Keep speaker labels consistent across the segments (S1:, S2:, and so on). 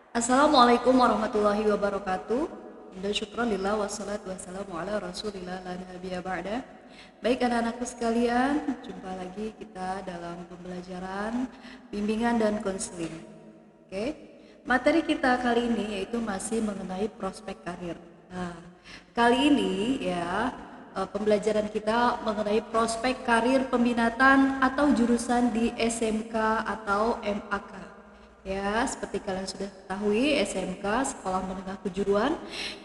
S1: Assalamualaikum warahmatullahi wabarakatuh. Dan syukranillah wassalatu wassalamu ala rasulillah la nabiyya ba'da. Baik anak-anakku sekalian, jumpa lagi kita dalam pembelajaran bimbingan dan konseling. Oke. Materi kita kali ini yaitu masih mengenai prospek karir. Nah, kali ini ya pembelajaran kita mengenai prospek karir peminatan atau jurusan di SMK atau MAK. Ya, seperti kalian sudah ketahui, SMK Sekolah Menengah Kejuruan,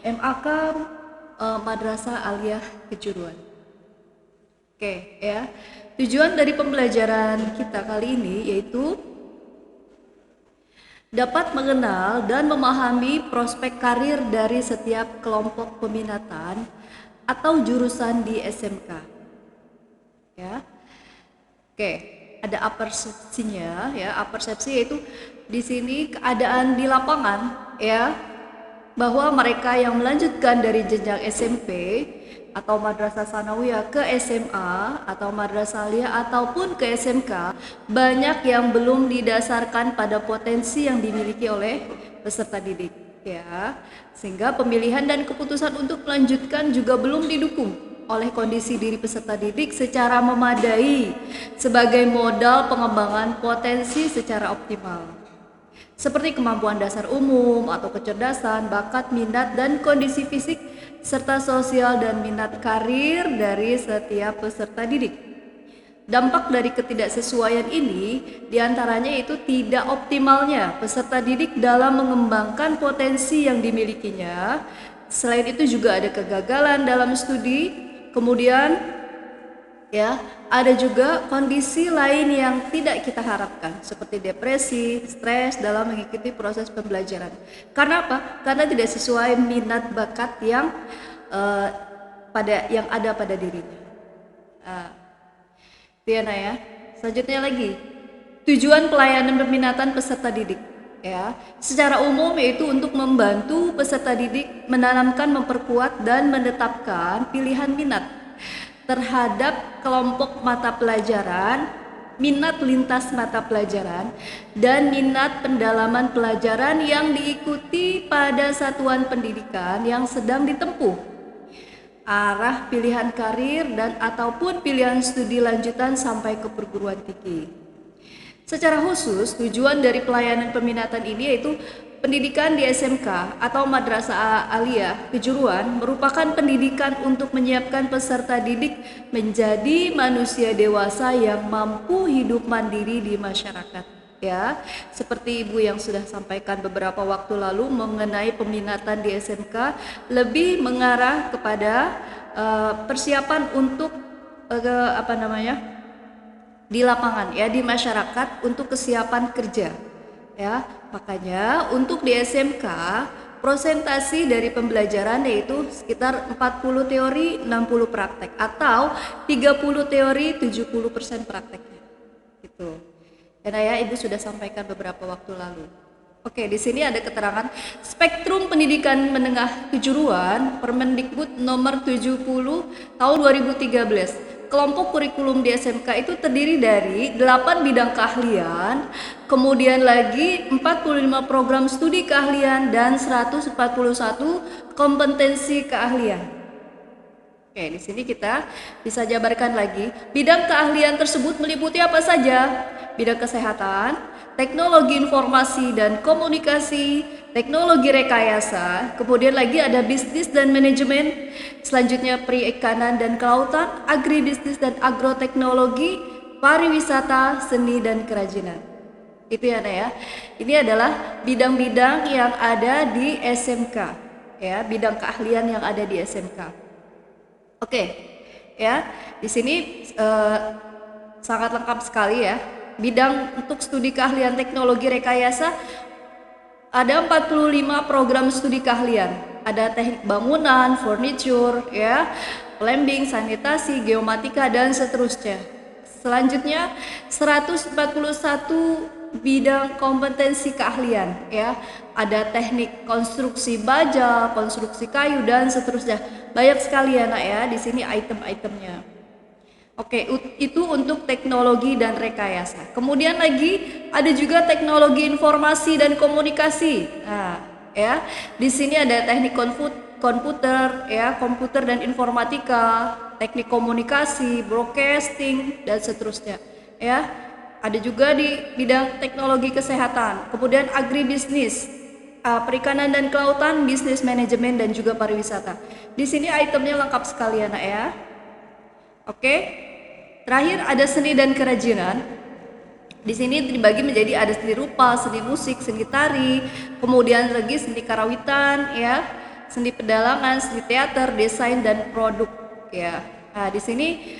S1: MAK Madrasah Aliyah Kejuruan. Oke, ya. Tujuan dari pembelajaran kita kali ini yaitu dapat mengenal dan memahami prospek karir dari setiap kelompok peminatan atau jurusan di SMK. Ya. Oke, ada apersepsinya ya. Apersepsi yaitu di sini keadaan di lapangan ya, bahwa mereka yang melanjutkan dari jenjang SMP atau madrasah sanawiyah ke SMA atau madrasah aliyah ataupun ke SMK, banyak yang belum didasarkan pada potensi yang dimiliki oleh peserta didik ya, sehingga pemilihan dan keputusan untuk melanjutkan juga belum didukung oleh kondisi diri peserta didik secara memadai sebagai modal pengembangan potensi secara optimal, seperti kemampuan dasar umum atau kecerdasan, bakat, minat, dan kondisi fisik, serta sosial dan minat karir dari setiap peserta didik. Dampak dari ketidaksesuaian ini diantaranya itu tidak optimalnya peserta didik dalam mengembangkan potensi yang dimilikinya. Selain itu juga ada kegagalan dalam studi, kemudian ya, ada juga kondisi lain yang tidak kita harapkan seperti depresi, stres dalam mengikuti proses pembelajaran. Karena apa? Karena tidak sesuai minat bakat yang ada pada dirinya. Tiana ya. Selanjutnya lagi, tujuan pelayanan peminatan peserta didik ya. Secara umum yaitu untuk membantu peserta didik menanamkan, memperkuat dan menetapkan pilihan minat terhadap kelompok mata pelajaran, minat lintas mata pelajaran, dan minat pendalaman pelajaran yang diikuti pada satuan pendidikan yang sedang ditempuh, arah pilihan karir dan ataupun pilihan studi lanjutan sampai ke perguruan tinggi. Secara khusus, tujuan dari pelayanan peminatan ini yaitu pendidikan di SMK atau Madrasah Aliyah Kejuruan merupakan pendidikan untuk menyiapkan peserta didik menjadi manusia dewasa yang mampu hidup mandiri di masyarakat. Ya, seperti Ibu yang sudah sampaikan beberapa waktu lalu mengenai peminatan di SMK lebih mengarah kepada persiapan untuk di lapangan ya, di masyarakat untuk kesiapan kerja ya. Makanya untuk di SMK prosentasi dari pembelajaran yaitu sekitar 40 teori 60 praktek atau 30 teori 70% prakteknya gitu. Dan ya, Ibu sudah sampaikan beberapa waktu lalu. Oke, di sini ada keterangan Spektrum Pendidikan Menengah Kejuruan Permendikbud nomor 70 tahun 2013. Kelompok kurikulum di SMK itu terdiri dari 8 bidang keahlian, kemudian lagi 45 program studi keahlian dan 141 kompetensi keahlian. Oke, di sini kita bisa jabarkan lagi. Bidang keahlian tersebut meliputi apa saja? Bidang kesehatan, teknologi informasi dan komunikasi, teknologi rekayasa, kemudian lagi ada bisnis dan manajemen, selanjutnya perikanan dan kelautan, agribisnis dan agroteknologi, pariwisata, seni dan kerajinan. Itu ya, Nak ya. Ini adalah bidang-bidang yang ada di SMK, ya, bidang keahlian yang ada di SMK. Oke, ya, di sini sangat lengkap sekali ya. Bidang untuk studi keahlian teknologi rekayasa ada 45 program studi keahlian. Ada teknik bangunan, furniture, ya, plumbing, sanitasi, geomatika dan seterusnya. Selanjutnya 141 bidang kompetensi keahlian ya. Ada teknik konstruksi baja, konstruksi kayu dan seterusnya. Banyak sekali ya, Nak ya, di sini item-itemnya. Oke, itu untuk teknologi dan rekayasa. Kemudian lagi ada juga teknologi informasi dan komunikasi. Nah, ya, di sini ada teknik komputer, ya, komputer dan informatika, teknik komunikasi, broadcasting dan seterusnya. Ya, ada juga di bidang teknologi kesehatan. Kemudian agribisnis, perikanan dan kelautan, bisnis manajemen dan juga pariwisata. Di sini itemnya lengkap sekali anak ya. Oke. Terakhir ada seni dan kerajinan. Di sini dibagi menjadi ada seni rupa, seni musik, seni tari, kemudian lagi seni karawitan, ya, seni pedalangan, seni teater, desain dan produk, ya. Nah, di sini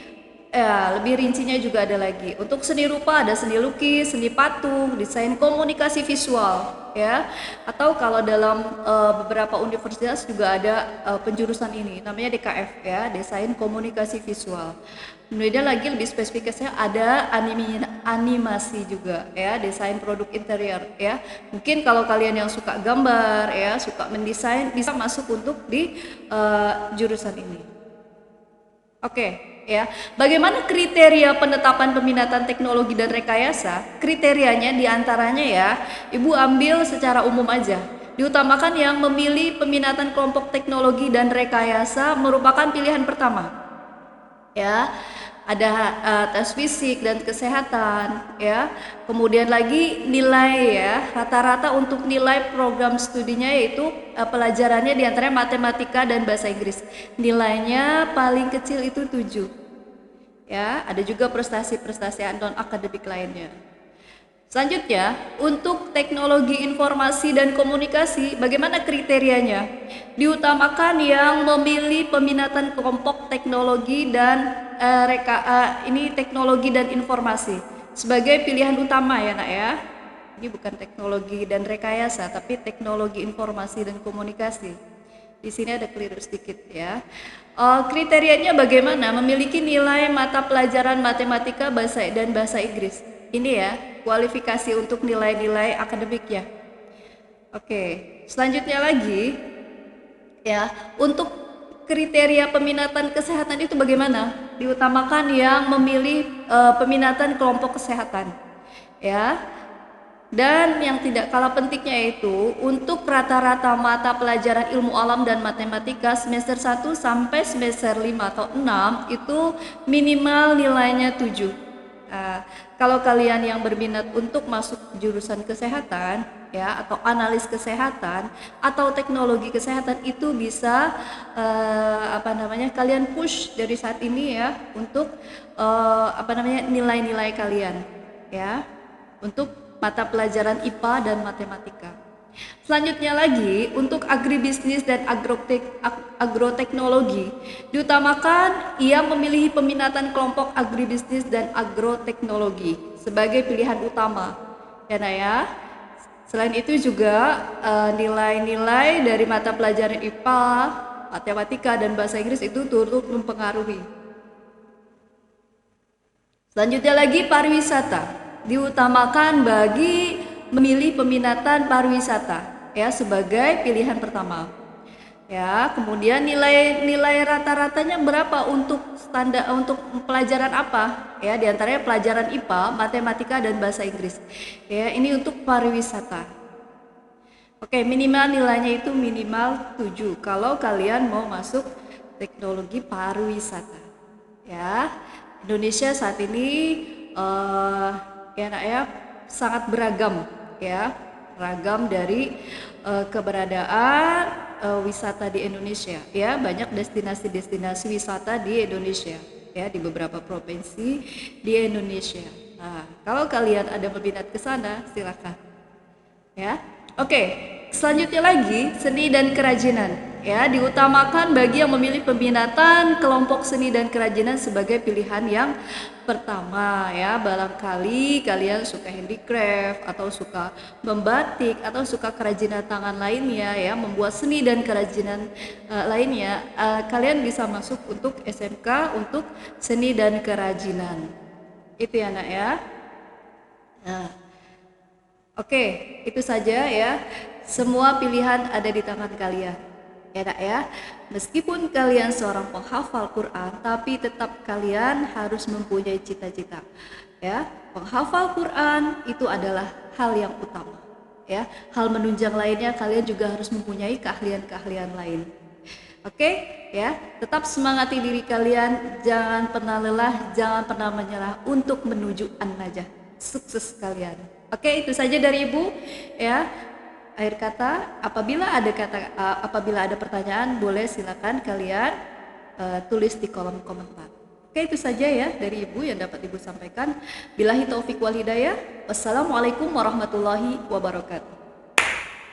S1: ya, lebih rincinya juga ada lagi. Untuk seni rupa ada seni lukis, seni patung, desain komunikasi visual, ya. Atau kalau dalam beberapa universitas juga ada penjurusan ini, namanya DKF, ya, desain komunikasi visual. Kemudian lagi lebih spesifikasinya ada animasi juga, ya, desain produk interior, ya. Mungkin kalau kalian yang suka gambar, ya, suka mendesain, bisa masuk untuk di jurusan ini. Oke, ya. Bagaimana kriteria penetapan peminatan teknologi dan rekayasa? Kriterianya diantaranya ya, Ibu ambil secara umum aja. Diutamakan yang memilih peminatan kelompok teknologi dan rekayasa merupakan pilihan pertama. Ya, ada tes fisik dan kesehatan, ya. Kemudian lagi nilai ya, rata-rata untuk nilai program studinya yaitu pelajarannya diantaranya matematika dan bahasa Inggris. Nilainya paling kecil itu 7. Ya, ada juga prestasi-prestasi non akademik lainnya. Selanjutnya, untuk teknologi informasi dan komunikasi, bagaimana kriterianya? Diutamakan yang memilih peminatan kelompok teknologi dan ini teknologi dan informasi sebagai pilihan utama ya nak ya. Ini bukan teknologi dan rekayasa, tapi teknologi informasi dan komunikasi. Di sini ada keliru sedikit ya. Kriterianya bagaimana? Memiliki nilai mata pelajaran matematika, bahasa dan bahasa Inggris. Ini ya, kualifikasi untuk nilai-nilai akademik ya. Oke, selanjutnya lagi ya, untuk kriteria peminatan kesehatan itu bagaimana? Diutamakan yang memilih peminatan kelompok kesehatan. Ya. Dan yang tidak kalah pentingnya yaitu untuk rata-rata mata pelajaran ilmu alam dan matematika semester 1 sampai semester 5 atau 6 itu minimal nilainya 7. Nah, kalau kalian yang berminat untuk masuk jurusan kesehatan ya atau analis kesehatan atau teknologi kesehatan itu bisa kalian push dari saat ini ya untuk nilai-nilai kalian ya untuk mata pelajaran IPA dan matematika. Selanjutnya lagi untuk agribisnis dan agroteknologi diutamakan ia memilih peminatan kelompok agribisnis dan agroteknologi sebagai pilihan utama ya nah ya. Selain itu juga nilai-nilai dari mata pelajaran IPA, matematika dan bahasa Inggris itu turut mempengaruhi. Selanjutnya lagi pariwisata diutamakan bagi memilih peminatan pariwisata ya sebagai pilihan pertama. Ya, kemudian nilai rata-ratanya berapa untuk standar untuk pelajaran apa? Ya, diantaranya pelajaran IPA, matematika dan bahasa Inggris. Ya, ini untuk pariwisata. Oke, minimal nilainya itu minimal 7 kalau kalian mau masuk teknologi pariwisata. Ya, Indonesia saat ini ya nak ya sangat beragam ya, ragam dari keberadaan wisata di Indonesia ya, banyak destinasi-destinasi wisata di Indonesia ya, di beberapa provinsi di Indonesia. Nah, kalau kalian ada berminat ke sana silakan ya. Oke, selanjutnya lagi seni dan kerajinan ya, diutamakan bagi yang memilih peminatan kelompok seni dan kerajinan sebagai pilihan yang pertama ya. Barangkali kalian suka handicraft atau suka membatik atau suka kerajinan tangan lainnya ya, membuat seni dan kerajinan lainnya, kalian bisa masuk untuk SMK untuk seni dan kerajinan. Itu ya nak ya. Nah, oke, itu saja ya. Semua pilihan ada di tangan kalian. Ya Nak ya. Meskipun kalian seorang penghafal Quran, tapi tetap kalian harus mempunyai cita-cita. Ya, penghafal Quran itu adalah hal yang utama. Ya, hal menunjang lainnya kalian juga harus mempunyai keahlian-keahlian lain. Oke, ya, tetap semangati diri kalian, jangan pernah lelah, jangan pernah menyerah untuk menuju an-najah. Sukses kalian. Oke, itu saja dari Ibu, ya. Akhir kata, apabila ada pertanyaan, boleh silakan kalian tulis di kolom komentar. Oke, itu saja ya dari Ibu yang dapat Ibu sampaikan. Billahi taufik wal hidayah. Wassalamualaikum warahmatullahi wabarakatuh.